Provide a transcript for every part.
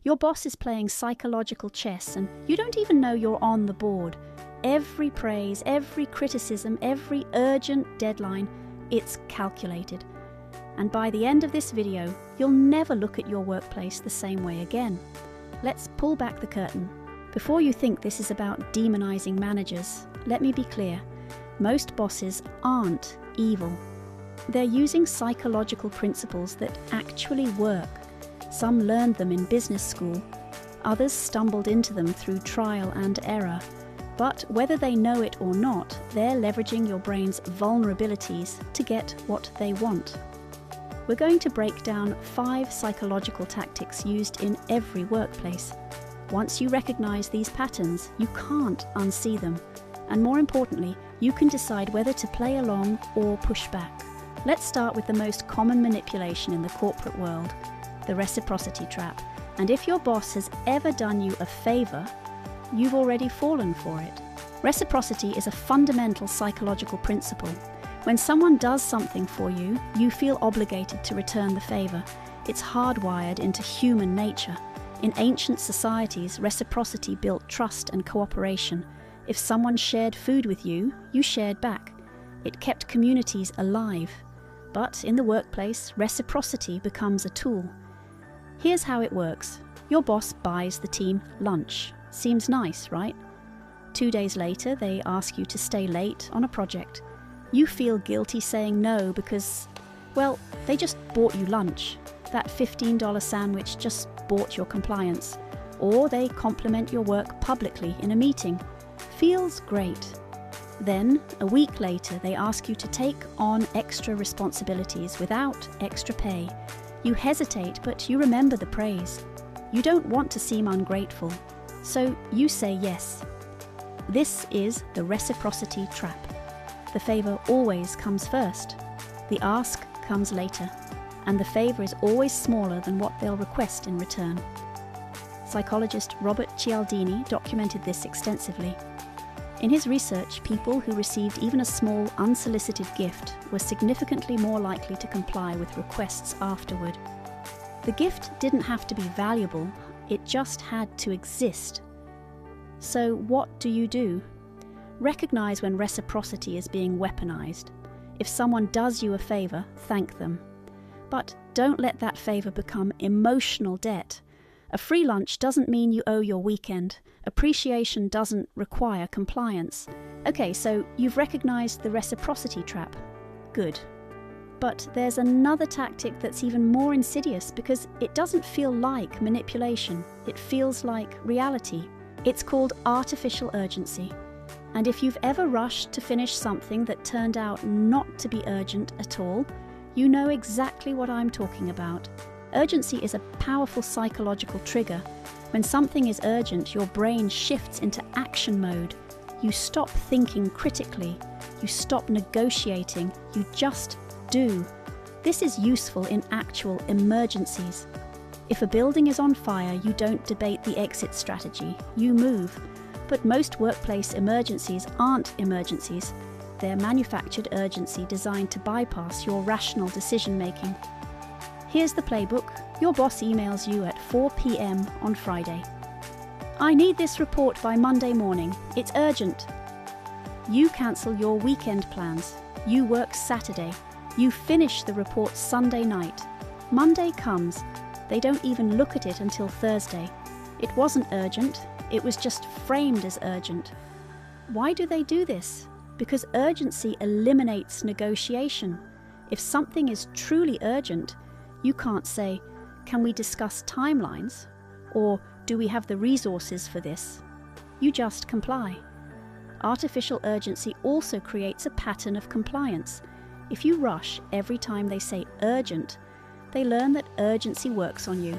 Your boss is playing psychological chess and you don't even know you're on the board. Every praise, every criticism, every urgent deadline, it's calculated. And by the end of this video, you'll never look at your workplace the same way again. Let's pull back the curtain. Before you think this is about demonizing managers, let me be clear. Most bosses aren't evil. They're using psychological principles that actually work. Some learned them in business school. Others stumbled into them through trial and error. But whether they know it or not, they're leveraging your brain's vulnerabilities to get what they want. We're going to break down 5 psychological tactics used in every workplace. Once you recognize these patterns, you can't unsee them. And more importantly, you can decide whether to play along or push back. Let's start with the most common manipulation in the corporate world, the reciprocity trap. And if your boss has ever done you a favor, you've already fallen for it. Reciprocity is a fundamental psychological principle. When someone does something for you, you feel obligated to return the favor. It's hardwired into human nature. In ancient societies, reciprocity built trust and cooperation. If someone shared food with you, you shared back. It kept communities alive. But in the workplace, reciprocity becomes a tool. Here's how it works. Your boss buys the team lunch. Seems nice, right? 2 days later, they ask you to stay late on a project. You feel guilty saying no because, well, they just bought you lunch. That $15 sandwich just bought your compliance. Or they compliment your work publicly in a meeting. Feels great. Then, a week later, they ask you to take on extra responsibilities without extra pay. You hesitate, but you remember the praise. You don't want to seem ungrateful, so you say yes. This is the reciprocity trap. The favor always comes first. The ask comes later, and the favor is always smaller than what they'll request in return. Psychologist Robert Cialdini documented this extensively. In his research, people who received even a small, unsolicited gift were significantly more likely to comply with requests afterward. The gift didn't have to be valuable, it just had to exist. So what do? Recognize when reciprocity is being weaponized. If someone does you a favor, thank them. But don't let that favor become emotional debt. A free lunch doesn't mean you owe your weekend. Appreciation doesn't require compliance. Okay, so you've recognized the reciprocity trap. Good. But there's another tactic that's even more insidious because it doesn't feel like manipulation. It feels like reality. It's called artificial urgency. And if you've ever rushed to finish something that turned out not to be urgent at all, you know exactly what I'm talking about. Urgency is a powerful psychological trigger. When something is urgent, your brain shifts into action mode. You stop thinking critically. You stop negotiating. You just do. This is useful in actual emergencies. If a building is on fire, you don't debate the exit strategy. You move. But most workplace emergencies aren't emergencies. They're manufactured urgency designed to bypass your rational decision-making. Here's the playbook. Your boss emails you at 4 p.m. on Friday. I need this report by Monday morning. It's urgent. You cancel your weekend plans. You work Saturday. You finish the report Sunday night. Monday comes. They don't even look at it until Thursday. It wasn't urgent. It was just framed as urgent. Why do they do this? Because urgency eliminates negotiation. If something is truly urgent, you can't say, "Can we discuss timelines?" or "Do we have the resources for this?" You just comply. Artificial urgency also creates a pattern of compliance. If you rush every time they say urgent, they learn that urgency works on you.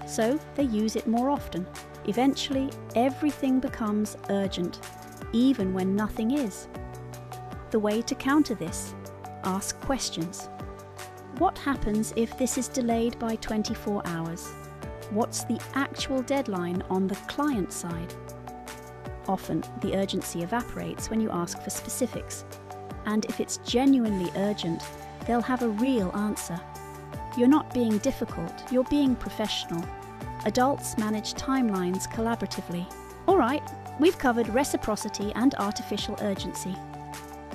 So they use it more often. Eventually, everything becomes urgent, even when nothing is. The way to counter this: ask questions. What happens if this is delayed by 24 hours? What's the actual deadline on the client side? Often, the urgency evaporates when you ask for specifics. And if it's genuinely urgent, they'll have a real answer. You're not being difficult, you're being professional. Adults manage timelines collaboratively. All right, we've covered reciprocity and artificial urgency.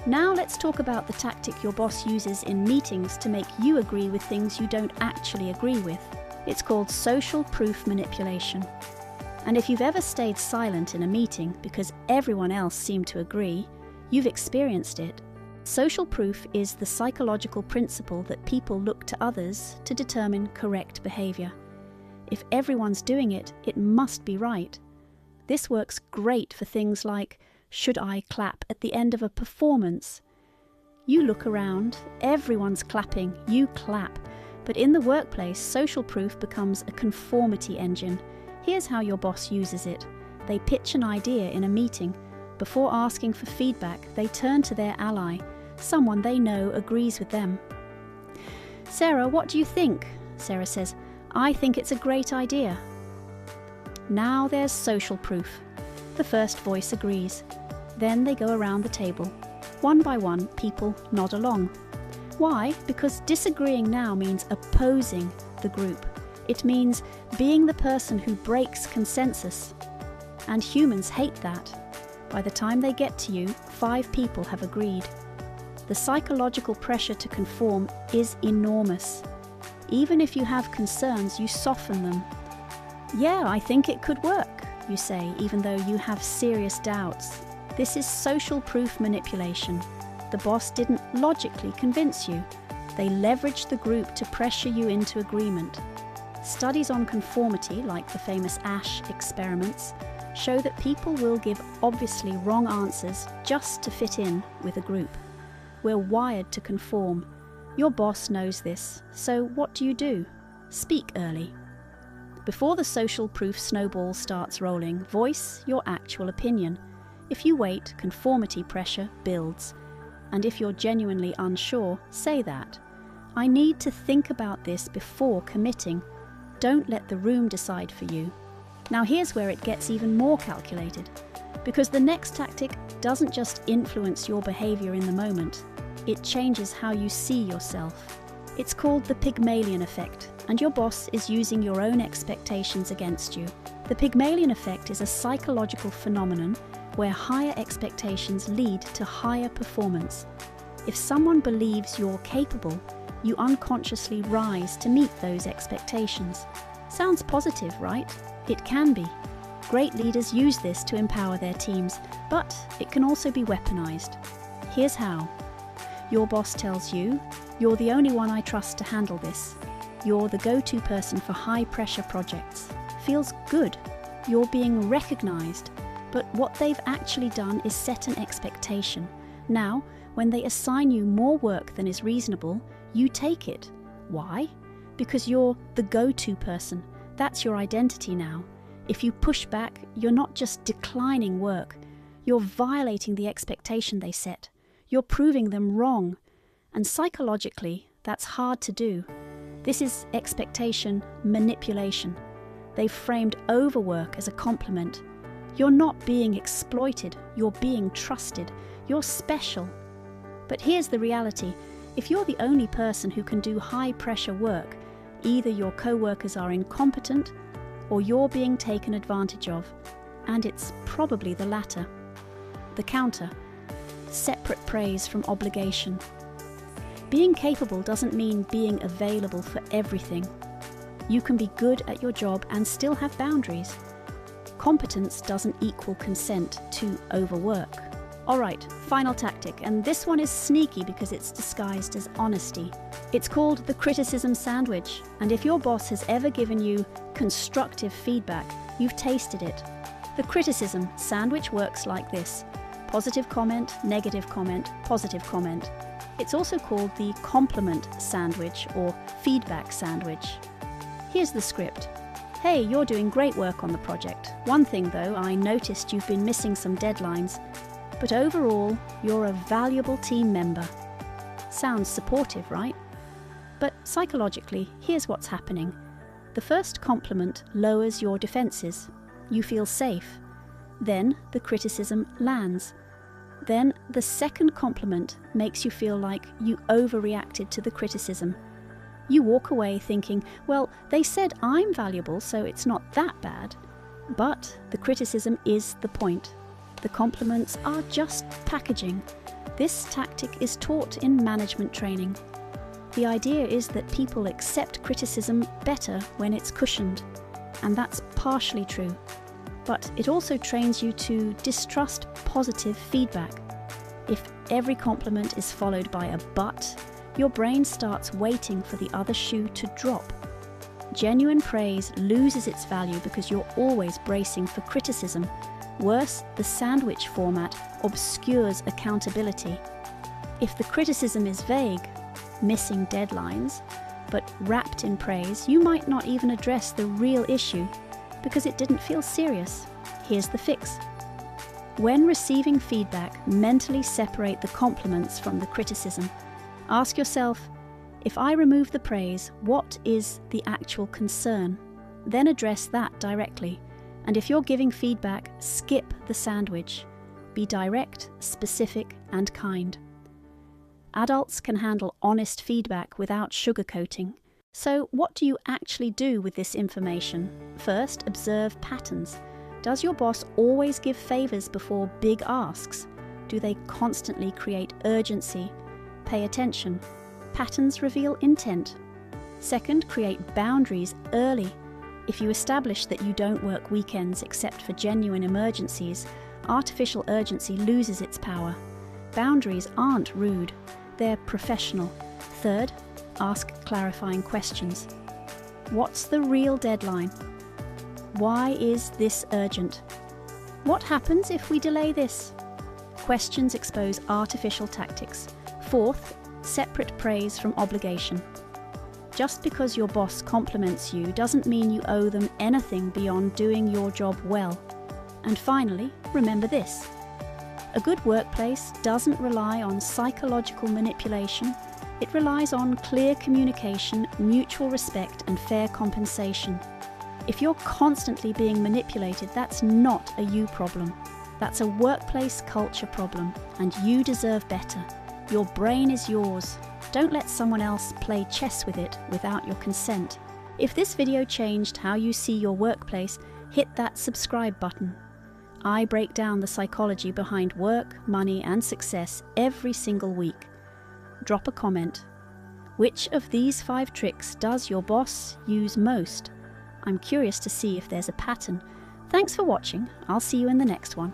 Now let's talk about the tactic your boss uses in meetings to make you agree with things you don't actually agree with. It's called social proof manipulation. And if you've ever stayed silent in a meeting because everyone else seemed to agree, you've experienced it. Social proof is the psychological principle that people look to others to determine correct behavior. If everyone's doing it, it must be right. This works great for things like, should I clap at the end of a performance? You look around, everyone's clapping, you clap. But in the workplace, social proof becomes a conformity engine. Here's how your boss uses it. They pitch an idea in a meeting. Before asking for feedback, they turn to their ally, someone they know agrees with them. Sarah, what do you think? Sarah says, I think it's a great idea. Now there's social proof. The first voice agrees. Then they go around the table. One by one, people nod along. Why? Because disagreeing now means opposing the group. It means being the person who breaks consensus. And humans hate that. By the time they get to you, 5 people have agreed. The psychological pressure to conform is enormous. Even if you have concerns, you soften them. Yeah, I think it could work, you say, even though you have serious doubts. This is social proof manipulation. The boss didn't logically convince you. They leveraged the group to pressure you into agreement. Studies on conformity, like the famous Ash experiments, show that people will give obviously wrong answers just to fit in with a group. We're wired to conform. Your boss knows this, so what do? Speak early. Before the social proof snowball starts rolling, voice your actual opinion. If you wait, conformity pressure builds. And if you're genuinely unsure, say that. I need to think about this before committing. Don't let the room decide for you. Now here's where it gets even more calculated. Because the next tactic doesn't just influence your behavior in the moment, it changes how you see yourself. It's called the Pygmalion Effect, and your boss is using your own expectations against you. The Pygmalion Effect is a psychological phenomenon where higher expectations lead to higher performance. If someone believes you're capable, you unconsciously rise to meet those expectations. Sounds positive, right? It can be. Great leaders use this to empower their teams, but it can also be weaponized. Here's how. Your boss tells you, you're the only one I trust to handle this. You're the go-to person for high-pressure projects. Feels good. You're being recognized. But what they've actually done is set an expectation. Now, when they assign you more work than is reasonable, you take it. Why? Because you're the go-to person. That's your identity now. If you push back, you're not just declining work. You're violating the expectation they set. You're proving them wrong. And psychologically, that's hard to do. This is expectation manipulation. They've framed overwork as a compliment. You're not being exploited, you're being trusted, you're special. But here's the reality. If you're the only person who can do high-pressure work, either your co-workers are incompetent or you're being taken advantage of. And it's probably the latter. The counter. Separate praise from obligation. Being capable doesn't mean being available for everything. You can be good at your job and still have boundaries. Competence doesn't equal consent to overwork. Alright, final tactic, and this one is sneaky because it's disguised as honesty. It's called the criticism sandwich, and if your boss has ever given you constructive feedback, you've tasted it. The criticism sandwich works like this: positive comment, negative comment, positive comment. It's also called the compliment sandwich or feedback sandwich. Here's the script. Hey, you're doing great work on the project. One thing though, I noticed you've been missing some deadlines. But overall, you're a valuable team member. Sounds supportive, right? But psychologically, here's what's happening. The first compliment lowers your defenses. You feel safe. Then the criticism lands. Then the second compliment makes you feel like you overreacted to the criticism. You walk away thinking, well, they said I'm valuable, so it's not that bad. But the criticism is the point. The compliments are just packaging. This tactic is taught in management training. The idea is that people accept criticism better when it's cushioned, and that's partially true. But it also trains you to distrust positive feedback. If every compliment is followed by a but, your brain starts waiting for the other shoe to drop. Genuine praise loses its value because you're always bracing for criticism. Worse, the sandwich format obscures accountability. If the criticism is vague, missing deadlines, but wrapped in praise, you might not even address the real issue because it didn't feel serious. Here's the fix. When receiving feedback, mentally separate the compliments from the criticism. Ask yourself, if I remove the praise, what is the actual concern? Then address that directly. And if you're giving feedback, skip the sandwich. Be direct, specific, and kind. Adults can handle honest feedback without sugarcoating. So what do you actually do with this information? First, observe patterns. Does your boss always give favors before big asks? Do they constantly create urgency? Pay attention. Patterns reveal intent. Second, create boundaries early. If you establish that you don't work weekends except for genuine emergencies, artificial urgency loses its power. Boundaries aren't rude, they're professional. Third, ask clarifying questions. What's the real deadline? Why is this urgent? What happens if we delay this? Questions expose artificial tactics. Fourth, separate praise from obligation. Just because your boss compliments you doesn't mean you owe them anything beyond doing your job well. And finally, remember this. A good workplace doesn't rely on psychological manipulation. It relies on clear communication, mutual respect, and fair compensation. If you're constantly being manipulated, that's not a you problem. That's a workplace culture problem, and you deserve better. Your brain is yours. Don't let someone else play chess with it without your consent. If this video changed how you see your workplace, hit that subscribe button. I break down the psychology behind work, money, and success every single week. Drop a comment. Which of these 5 tricks does your boss use most? I'm curious to see if there's a pattern. Thanks for watching. I'll see you in the next one.